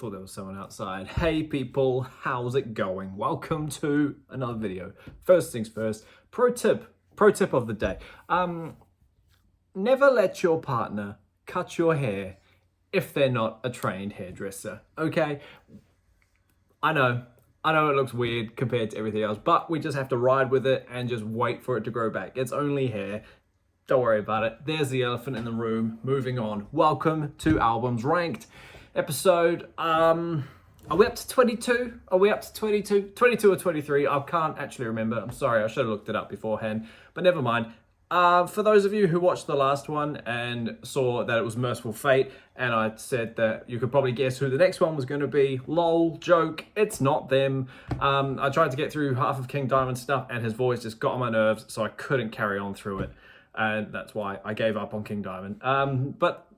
Thought there was someone outside. Hey people, how's it going? Welcome to another video. First things first, pro tip of the day. Never let your partner cut your hair if they're not a trained hairdresser, okay? I know it looks weird compared to everything else, but we just have to ride with it and just wait for it to grow back. It's only hair. Don't worry about it. There's the elephant in the room. Moving on. Welcome to Albums Ranked. Episode, are we up to 22? Are we up to 22? 22 or 23? I can't actually remember. I'm sorry, I should have looked it up beforehand, but never mind. For those of you who watched the last one and saw that it was Merciful Fate, and I said that you could probably guess who the next one was going to be, lol, joke, it's not them. I tried to get through half of King Diamond's stuff and his voice just got on my nerves, so I couldn't carry on through it. And that's why I gave up on King Diamond. But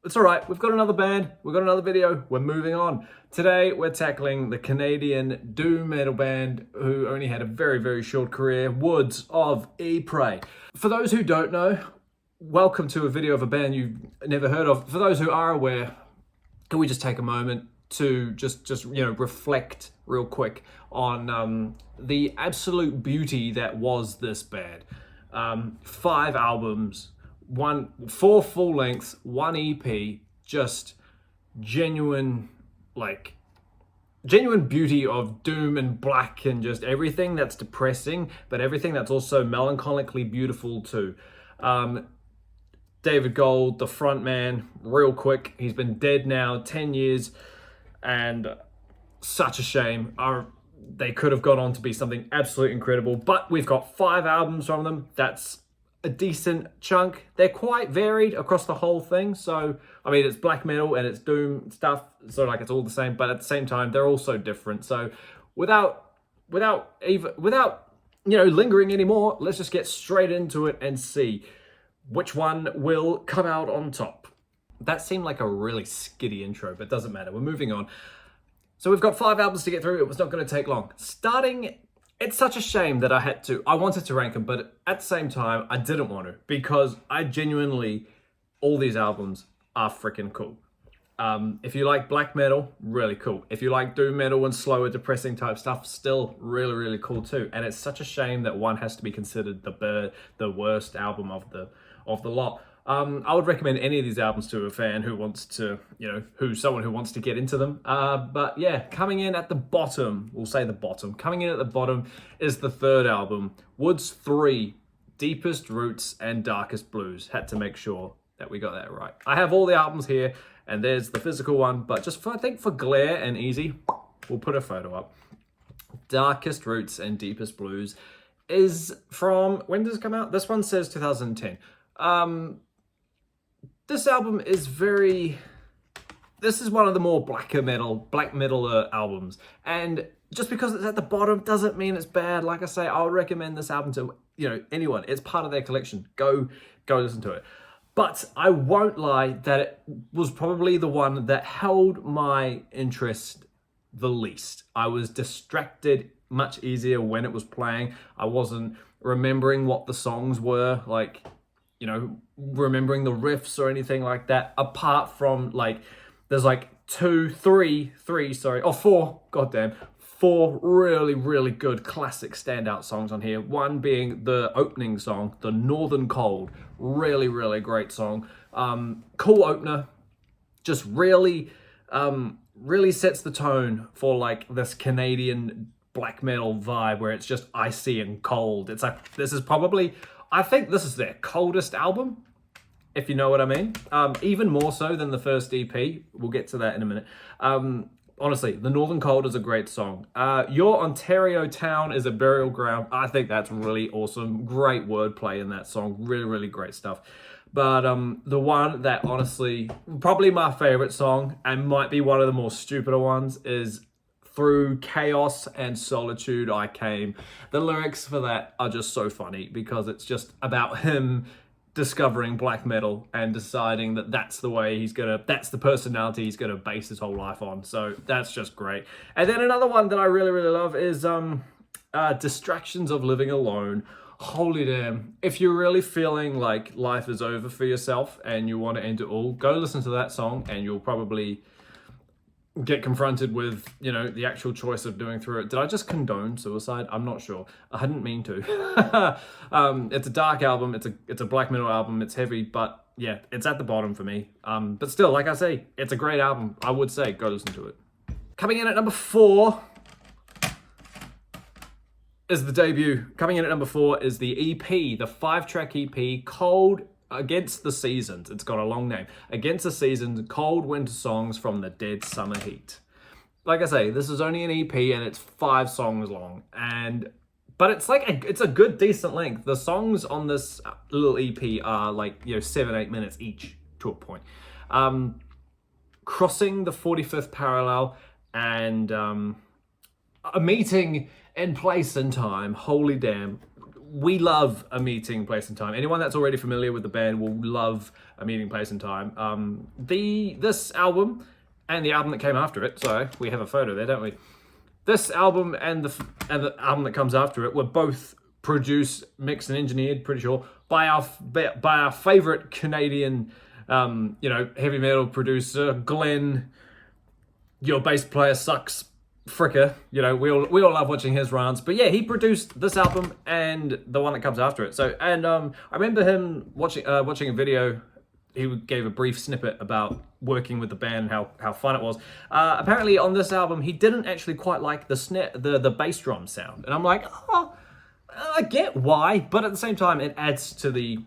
it's all right. We've got another band. We've got another video. We're moving on. Today, we're tackling the Canadian doom metal band who only had a very, very short career, Woods of YPRES. For those who don't know, welcome to a video of a band you've never heard of. For those who are aware, can we just take a moment to just reflect real quick on the absolute beauty that was this band. 5 albums, 4 full lengths, 1 EP, just genuine beauty of doom and black and just everything that's depressing, but everything that's also melancholically beautiful too. David Gold, the front man, real quick, he's been dead now 10 years and such a shame. They could have gone on to be something absolutely incredible, but we've got 5 albums from them. That's a decent chunk. They're quite varied across the whole thing. So, I mean, it's black metal and it's doom stuff. So like it's all the same, but at the same time, they're all so different. So without lingering anymore, let's just get straight into it and see which one will come out on top. That seemed like a really skitty intro, but doesn't matter. We're moving on. So we've got 5 albums to get through. It was not going to take long. Starting, it's such a shame that I wanted to rank them, but at the same time, I didn't want to because I genuinely, all these albums are freaking cool. If you like black metal, really cool. If you like doom metal and slower, depressing type stuff, still really, really cool too. And it's such a shame that one has to be considered the worst album of the lot. I would recommend any of these albums to a fan who wants to, someone who wants to get into them. But yeah, coming in at the bottom, coming in at the bottom is the 3rd album, Woods 3, Deepest Roots and Darkest Blues. Had to make sure that we got that right. I have all the albums here, and there's the physical one, but just for glare and easy, we'll put a photo up. Darkest Roots and Deepest Blues is from, when does it come out? This one says 2010. This album is this is one of the more black metal albums. And just because it's at the bottom doesn't mean it's bad. Like I say, I would recommend this album to, anyone. It's part of their collection. Go listen to it. But I won't lie that it was probably the one that held my interest the least. I was distracted much easier when it was playing. I wasn't remembering what the songs were, remembering the riffs or anything like that, apart from there's 4 really, really good classic standout songs on here. One being the opening song, The Northern Cold. Really, really great song. Cool opener. Just really sets the tone for this Canadian black metal vibe where it's just icy and cold. It's I think this is their coldest album, if you know what I mean. Even more so than the first EP. We'll get to that in a minute. Honestly, The Northern Cold is a great song. Your Ontario Town is a Burial Ground. I think that's really awesome. Great wordplay in that song. Really, really great stuff. But the one that honestly, probably my favorite song, and might be one of the more stupider ones, is Through Chaos and Solitude I Came. The lyrics for that are just so funny because it's just about him discovering black metal and deciding that that's the personality he's gonna base his whole life on. So that's just great. And then another one that I really, really love is Distractions of Living Alone. Holy damn. If you're really feeling like life is over for yourself and you want to end it all, go listen to that song and you'll probably get confronted with, you know, the actual choice of doing through it. Did I just condone suicide? I'm not sure. I hadn't mean to. It's a dark album. It's a black metal album. It's heavy, but yeah, it's at the bottom for me. But still, like I say, it's a great album. I would say go listen to it. Coming in at number 4 is the debut. Coming in at number 4 is the EP, the 5-track EP, Cold Against the Seasons. It's got a long name. Against the Seasons, Cold Winter Songs from the Dead Summer Heat. Like I say, this is only an EP and it's 5 songs long. But it's like it's a good, decent length. The songs on this little EP are like, you know, 7-8 minutes each to a point. Crossing the 45th parallel and a meeting in place and time. Holy damn. We love A Meeting, Place and Time. Anyone that's already familiar with the band will love A Meeting, Place and Time. This album and the album that came after it, so we have a photo there, don't we? This album and the album that comes after it were both produced, mixed and engineered, pretty sure, by our favorite Canadian, you know, heavy metal producer, Glenn. Your bass player sucks. Fricker, you know, we all love watching his rants, but yeah, he produced this album and the one that comes after it. So, and I remember him watching a video. He gave a brief snippet about working with the band, how fun it was. Apparently, on this album, he didn't actually quite like the bass drum sound, and I'm like, oh, I get why, but at the same time, it adds to the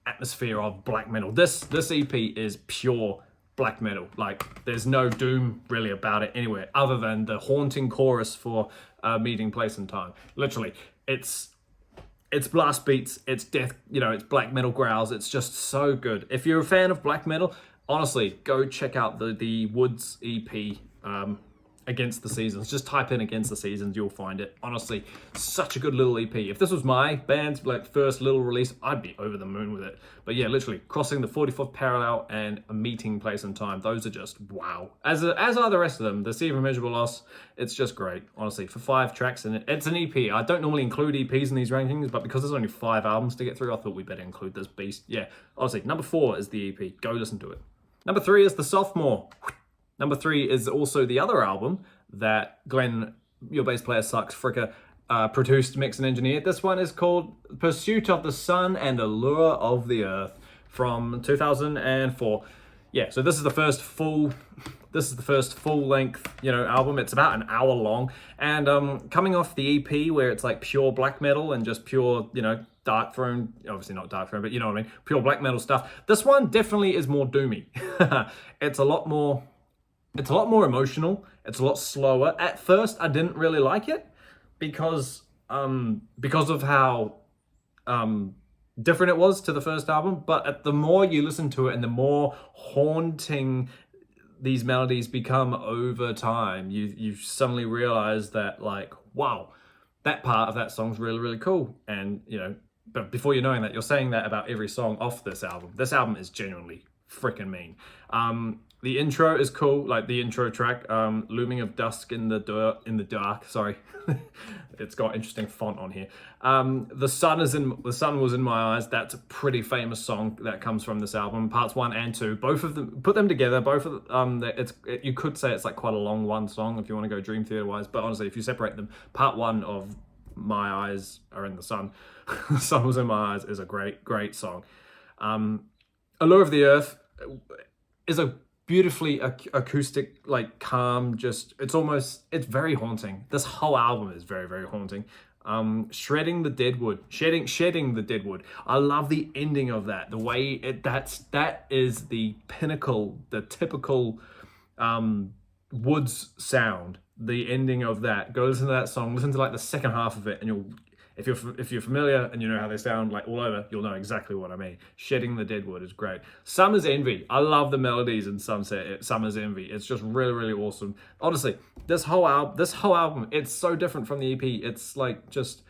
atmosphere of black metal. This EP is pure black metal. Like, there's no doom really about it anywhere other than the haunting chorus for Meeting, Place and Time. Literally, it's blast beats, it's death, you know, it's black metal growls. It's just so good. If you're a fan of black metal, honestly, go check out the Woods EP, Against the Seasons. Just type in Against the Seasons, you'll find it. Honestly, such a good little EP. If this was my band's like first little release, I'd be over the moon with it. But yeah, literally, Crossing the 44th Parallel and A Meeting, Place and Time, those are just wow. As are the rest of them. The Sea of Immeasurable Loss, it's just great, honestly. For 5 tracks, and it's an EP. I don't normally include EPs in these rankings, but because there's only 5 albums to get through, I thought we better include this beast. Yeah, honestly, number 4 is the EP. Go listen to it. Number 3 is The Sophomore. Number 3 is also the other album that Glenn, your bass player sucks, Fricker, produced, mixed, and engineered. This one is called Pursuit of the Sun and Allure of the Earth from 2004. Yeah, so this is the first full length, you know, album. It's about an hour long, and coming off the EP where it's like pure black metal and just pure, you know, Dark Throne, obviously not Dark Throne, but you know what I mean, pure black metal stuff. This one definitely is more doomy. It's a lot more emotional. It's a lot slower. At first, I didn't really like it because of how different it was to the first album. But the more you listen to it and the more haunting these melodies become over time, you suddenly realize that, like, wow, that part of that song's really, really cool. And, you know, but before you're knowing that, you're saying that about every song off this album. This album is genuinely freaking mean. The intro is cool, like the intro track, Looming of Dusk in the Dark, sorry. It's got interesting font on here. The Sun Was in My Eyes. That's a pretty famous song that comes from this album, parts 1 and 2. Both of them, put them together, both of them, you could say it's like quite a long one song if you want to go Dream Theater wise, but honestly, if you separate them, part 1 of My Eyes Are in the Sun, The Sun Was in My Eyes is a great, great song. Allure of the Earth is a beautifully acoustic, like calm, just, it's very haunting. This whole album is very, very haunting. Shedding the Deadwood. I love the ending of that. The way that is the pinnacle, the typical Woods sound. The ending of that. Go listen to that song. Listen to like the second half of it, and you'll, if you're familiar and you know how they sound like all over, you'll know exactly what I mean. Shedding the Deadwood is great. Summer's Envy. I love the melodies in Summer's Envy. It's just really, really awesome. Honestly, this whole album, it's so different from the EP. It's like just,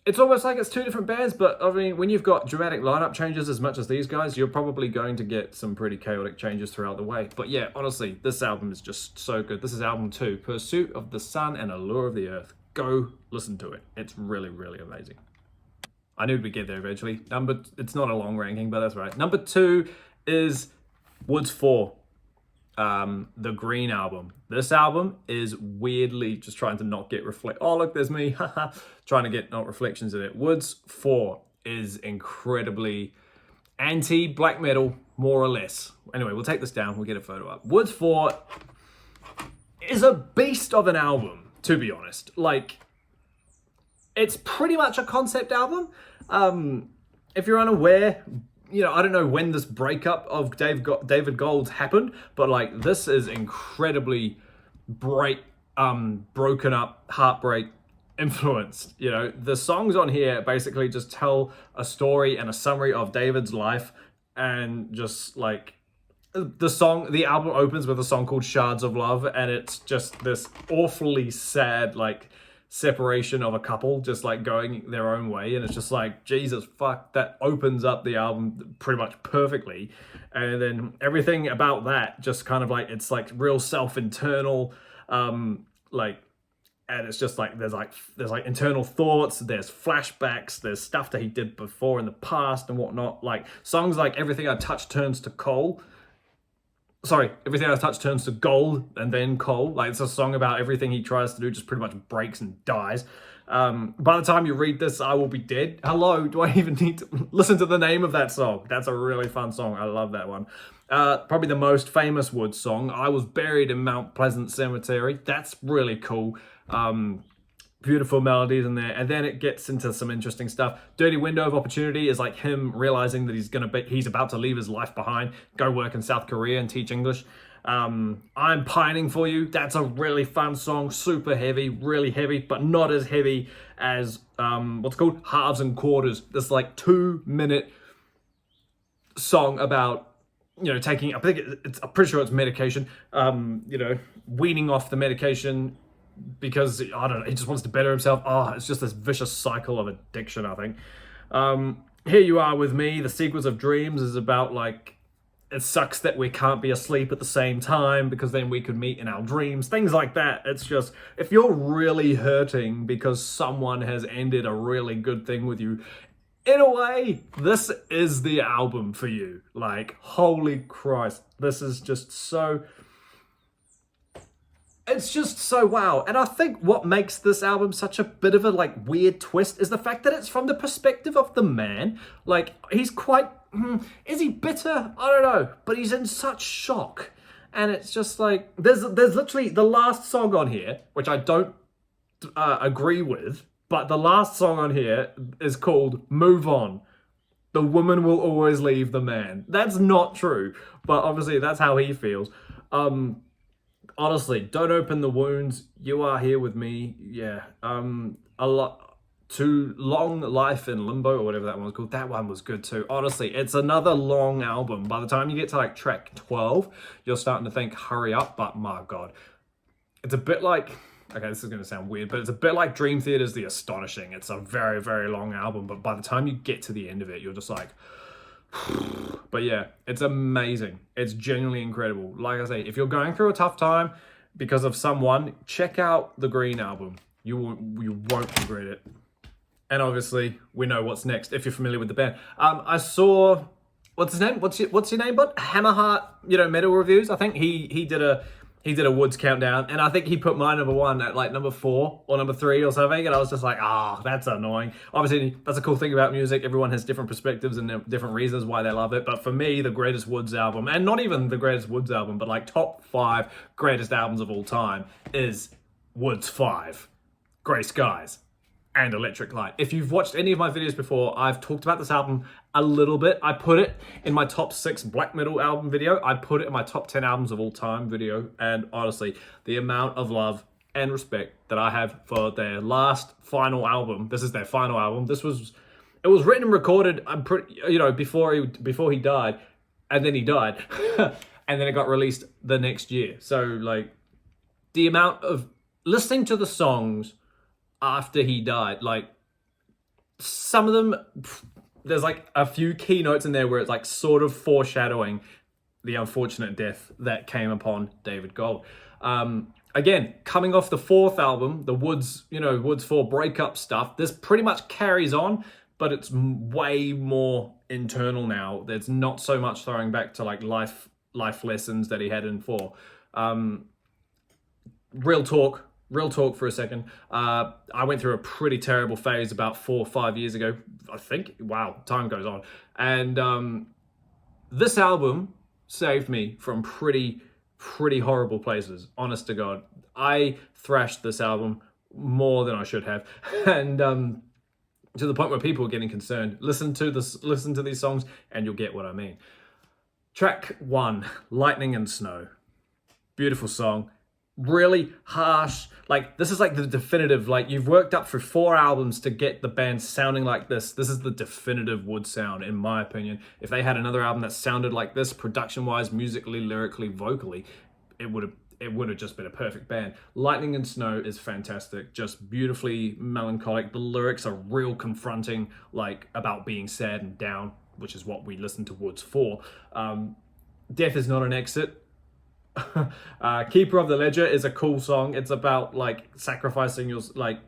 it's almost like it's 2 different bands, but I mean, when you've got dramatic lineup changes as much as these guys, you're probably going to get some pretty chaotic changes throughout the way. But yeah, honestly, this album is just so good. This is album 2, Pursuit of the Sun and Allure of the Earth. Go listen to it. It's really, really amazing. I knew we'd get there eventually. It's not a long ranking, but that's right. Number 2 is Woods 4. the Green album. This album is weirdly just trying to not get oh look, there's me, trying to get not reflections in it. Woods 4 is incredibly anti-black metal, more or less. Anyway, we'll take this down, we'll get a photo up. Woods 4 is a beast of an album, to be honest. Like, it's pretty much a concept album. If you're unaware, you know, I don't know when this breakup of David Gold's happened, but like this is incredibly broken up, heartbreak influenced. You know, the songs on here basically just tell a story and a summary of David's life, and just like the album opens with a song called Shards of Love, and it's just this awfully sad, like, separation of a couple just like going their own way, and it's just like, Jesus fuck, that opens up the album pretty much perfectly. And then everything about that just kind of like, it's like real self-internal, like, and it's just like there's like internal thoughts, there's flashbacks, there's stuff that he did before in the past and whatnot. Like songs like Everything I Touch Turns to Coal, Everything I Touch Turns to Gold, and then Coal. Like, it's a song about everything he tries to do just pretty much breaks and dies. By the time you read this, I Will Be Dead. Hello, do I even need to listen to the name of that song? That's a really fun song. I love that one. Probably the most famous Woods song, I Was Buried in Mount Pleasant Cemetery. That's really cool. Beautiful melodies in there, and then it gets into some interesting stuff. Dirty Window of Opportunity is like him realizing that he's about to leave his life behind, go work in South Korea and teach English. I'm Pining for You. That's a really fun song, super heavy, really heavy, but not as heavy as what's called Halves and Quarters. This like 2-minute song about, you know, taking, I'm pretty sure it's medication, you know, weaning off the medication because, I don't know, he just wants to better himself. Oh, it's just this vicious cycle of addiction, I think. Here You Are With Me, The Sequence of Dreams, is about like, it sucks that we can't be asleep at the same time because then we could meet in our dreams, things like that. It's just, if you're really hurting because someone has ended a really good thing with you, in a way, this is the album for you. Like, holy Christ, this is just so... It's just so wow. And I think what makes this album such a bit of a like weird twist is the fact that it's from the perspective of the man. Like, he's quite, is he bitter? I don't know, but he's in such shock. And it's just like, there's literally the last song on here, which I don't agree with, but the last song on here is called Move On. The woman will always leave the man. That's not true, but obviously that's how he feels. Honestly, Don't Open the Wounds, You Are Here With Me, yeah. A lot, Too Long Life in Limbo, or whatever that one was called, that one was good too. Honestly, it's another long album. By the time you get to like track 12, you're starting to think, hurry up, but my God. It's a bit like, okay, this is going to sound weird, but it's a bit like Dream Theater's The Astonishing. It's a very, very long album, but by the time you get to the end of it, you're just like... But yeah, it's amazing. It's genuinely incredible. Like I say, if you're going through a tough time because of someone, check out the Green album. You won't regret it. And obviously, we know what's next if you're familiar with the band. I saw, what's his name? What's your name, bud? Hammerheart, you know, metal reviews. I think he did a Woods countdown, and I think he put my number 1 at like number 4 or number 3 or something, and I was just like, that's annoying. Obviously, that's a cool thing about music. Everyone has different perspectives and different reasons why they love it, but for me, the greatest Woods album, and not even the greatest Woods album, but like top 5 greatest albums of all time is Woods 5, Grey Skies, and Electric Light. If you've watched any of my videos before, I've talked about this album a little bit. I put it in my top 6 black metal album video. I put it in my top 10 albums of all time video. And honestly, the amount of love and respect that I have for their last final album. This is their final album. It was written and recorded, I'm pretty, you know, before he died, and then he died. And then it got released the next year. So like the amount of listening to the songs after he died, like some of them, there's like a few keynotes in there where it's like sort of foreshadowing the unfortunate death that came upon David Gold. Again, coming off the 4th album, the Woods 4 breakup stuff, this pretty much carries on, but it's way more internal now. There's not so much throwing back to like life life lessons that he had in 4. Real talk for a second. I went through a pretty terrible phase about 4 or 5 years ago, I think. Wow, time goes on. And this album saved me from pretty horrible places, honest to God. I thrashed this album more than I should have. And to the point where people are getting concerned. Listen to these songs and you'll get what I mean. Track 1, Lightning and Snow. Beautiful song. Really harsh. Like, this is like the definitive, like, you've worked up for 4 albums to get the band sounding like this. This is the definitive Wood sound, in my opinion. If they had another album that sounded like this, production-wise, musically, lyrically, vocally, it would have just been a perfect band. Lightning and Snow is fantastic, just beautifully melancholic. The lyrics are real confronting, like, about being sad and down, which is what we listen to Woods for. Death is Not an Exit. Keeper of the Ledger is a cool song. It's about like sacrificing your, like,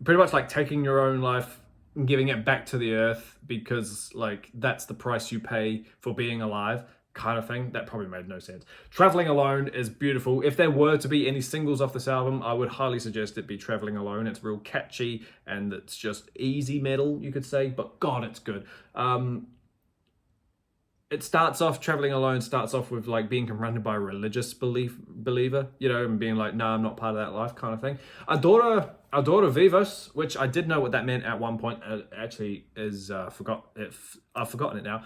pretty much like taking your own life and giving it back to the earth, because like that's the price you pay for being alive, kind of thing. That probably made no sense. Traveling Alone is beautiful. If there were to be any singles off this album, I would highly suggest it be Traveling Alone. It's real catchy and it's just easy metal, you could say, but God, it's good. It starts off, Traveling Alone starts off with like being confronted by a religious believer, you know, and being like, nah, I'm not part of that life, kind of thing. Adora Vivos, which I did know what that meant at one point, actually is, I've forgotten it now,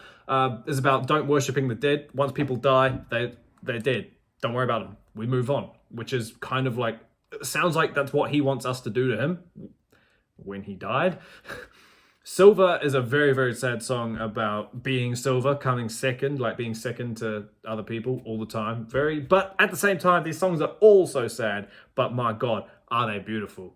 is about don't worshipping the dead. Once people die, they're dead. Don't worry about them. We move on, which is kind of like, sounds like that's what he wants us to do to him when he died. Silver is a very, very sad song about being silver, coming second, like being second to other people all the time. But at the same time, these songs are all so sad, but my God, are they beautiful.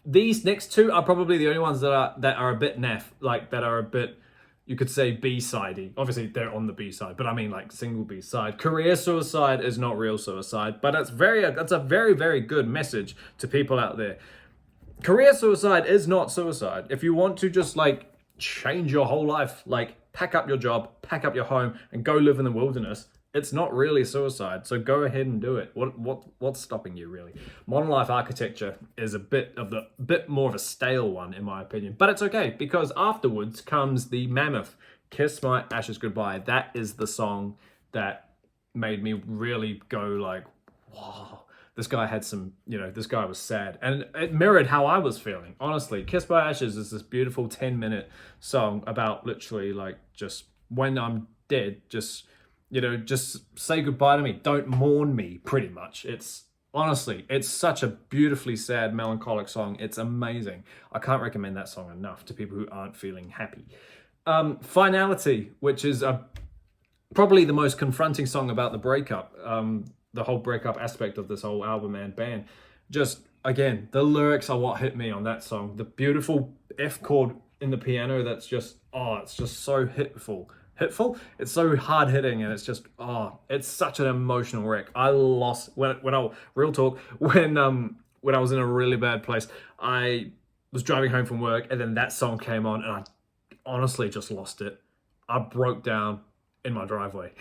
These next 2 are probably the only ones that are a bit naff, like that are a bit, you could say, B-sidey. Obviously, they're on the B-side, but I mean like single B-side. Career Suicide is not real suicide, but that's a very, very good message to people out there. Career suicide is not suicide. If you want to just like change your whole life, like pack up your job, pack up your home and go live in the wilderness, it's not really suicide. So go ahead and do it. What's stopping you, really? Modern Life Architecture is a bit more of a stale one, in my opinion, but it's okay, because afterwards comes the mammoth Kiss My Ashes Goodbye. That is the song that made me really go like, whoa. This guy had some, this guy was sad. And it mirrored how I was feeling, honestly. Kiss by Ashes is this beautiful 10-minute song about literally like, just when I'm dead, just say goodbye to me. Don't mourn me, pretty much. Honestly, it's such a beautifully sad, melancholic song. It's amazing. I can't recommend that song enough to people who aren't feeling happy. Finality, which is probably the most confronting song about the breakup. The whole breakup aspect of this whole album and band. Just, again, the lyrics are what hit me on that song. The beautiful F chord in the piano that's just, it's just so hitful. It's so hard hitting, and it's just, it's such an emotional wreck. I lost, when I was in a really bad place, I was driving home from work and then that song came on and I honestly just lost it. I broke down in my driveway.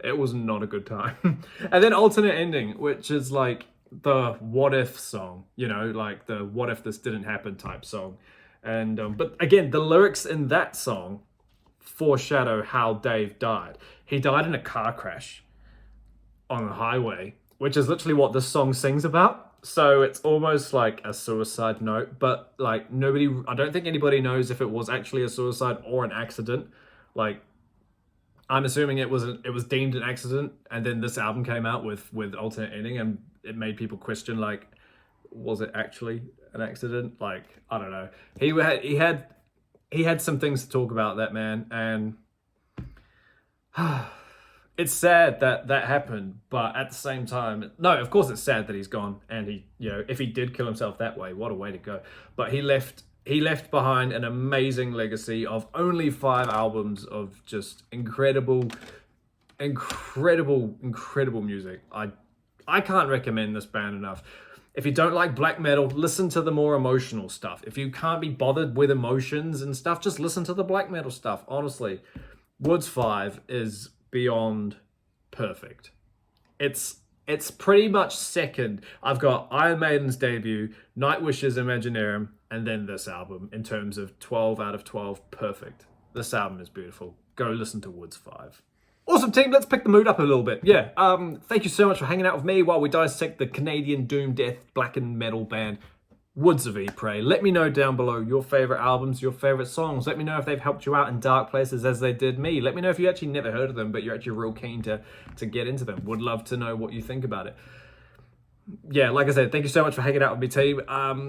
It was not a good time. And then Alternate Ending, which is like the what if song, like the what if this didn't happen type song. And but again, the lyrics in that song foreshadow how Dave died. He died in a car crash on the highway, which is literally what this song sings about. So it's almost like a suicide note, but like I don't think anybody knows if it was actually a suicide or an accident. Like, I'm assuming it was deemed an accident, and then this album came out with Alternate Ending, and it made people question, like, was it actually an accident? Like, I don't know. He had some things to talk about, that man, and it's sad that happened, but at the same time, no, of course it's sad that he's gone, and he, if he did kill himself that way, what a way to go. But he left behind an amazing legacy of only 5 albums of just incredible music. I can't recommend this band enough. If you don't like black metal, listen to the more emotional stuff. If you can't be bothered with emotions and stuff, just listen to the black metal stuff, honestly. Woods 5 is beyond perfect. It's pretty much second. I've got Iron Maiden's debut, Nightwish's Imaginarium, and then this album in terms of 12 out of 12 perfect. This album is beautiful. Go listen to Woods 5. Awesome, team. Let's pick the mood up a little bit. Yeah, thank you so much for hanging out with me while we dissect the Canadian doom death blackened metal band Woods of YPRES. Let me know down below your favorite albums, your favorite songs. Let me know if they've helped you out in dark places as they did me. Let me know if you actually never heard of them, but you're actually real keen to get into them. Would love to know what you think about it. Yeah, like I said, thank you so much for hanging out with me, team.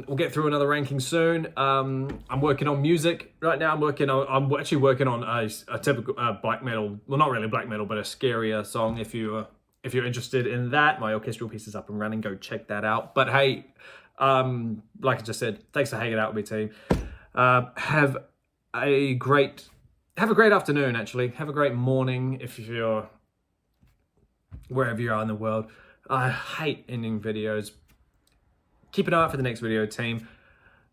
We'll get through another ranking soon. I'm working on music right now. I'm actually working on a typical black metal, well, not really black metal, but a scarier song. If you're interested in that, my orchestral piece is up and running. Go check that out. But hey, like I just said, thanks for hanging out with me, team. Have a great afternoon. Actually, have a great morning if you're wherever you are in the world. I hate ending videos. Keep an eye out for the next video, team.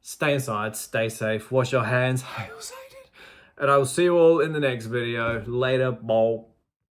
Stay inside, stay safe, wash your hands, hail Satan. And I will see you all in the next video. Later, ball.